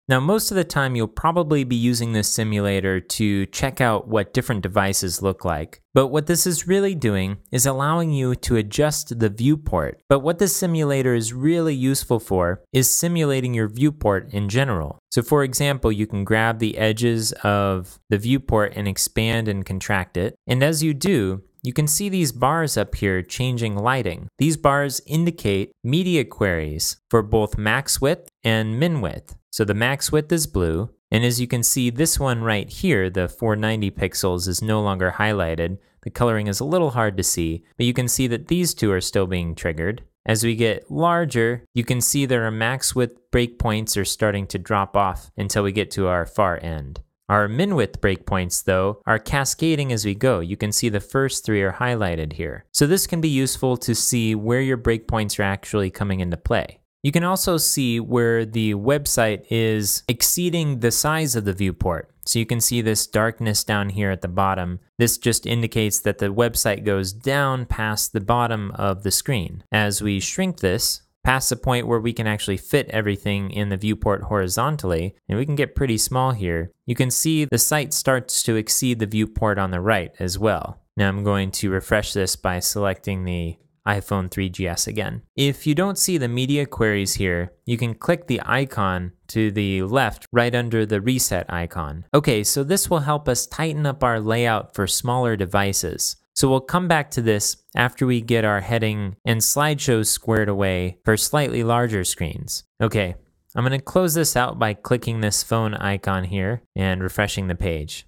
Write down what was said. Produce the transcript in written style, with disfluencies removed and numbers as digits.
Now, most of the time, you'll probably be using this simulator to check out what different devices look like. But what this is really doing is allowing you to adjust the viewport. But what this simulator is really useful for is simulating your viewport in general. So for example, you can grab the edges of the viewport and expand and contract it. And as you do, you can see these bars up here changing lighting. These bars indicate media queries for both max width and min width. So the max width is blue, and as you can see, this one right here, the 490 pixels, is no longer highlighted. The coloring is a little hard to see, but you can see that these two are still being triggered. As we get larger, you can see that our max width breakpoints are starting to drop off until we get to our far end. Our min width breakpoints, though, are cascading as we go. You can see the first three are highlighted here. So this can be useful to see where your breakpoints are actually coming into play. You can also see where the website is exceeding the size of the viewport. So you can see this darkness down here at the bottom. This just indicates that the website goes down past the bottom of the screen. As we shrink this, past the point where we can actually fit everything in the viewport horizontally, and we can get pretty small here, you can see the site starts to exceed the viewport on the right as well. Now I'm going to refresh this by selecting the iPhone 3GS again. If you don't see the media queries here, you can click the icon to the left right under the reset icon. Okay, so this will help us tighten up our layout for smaller devices. So we'll come back to this after we get our heading and slideshows squared away for slightly larger screens. Okay, I'm going to close this out by clicking this phone icon here and refreshing the page.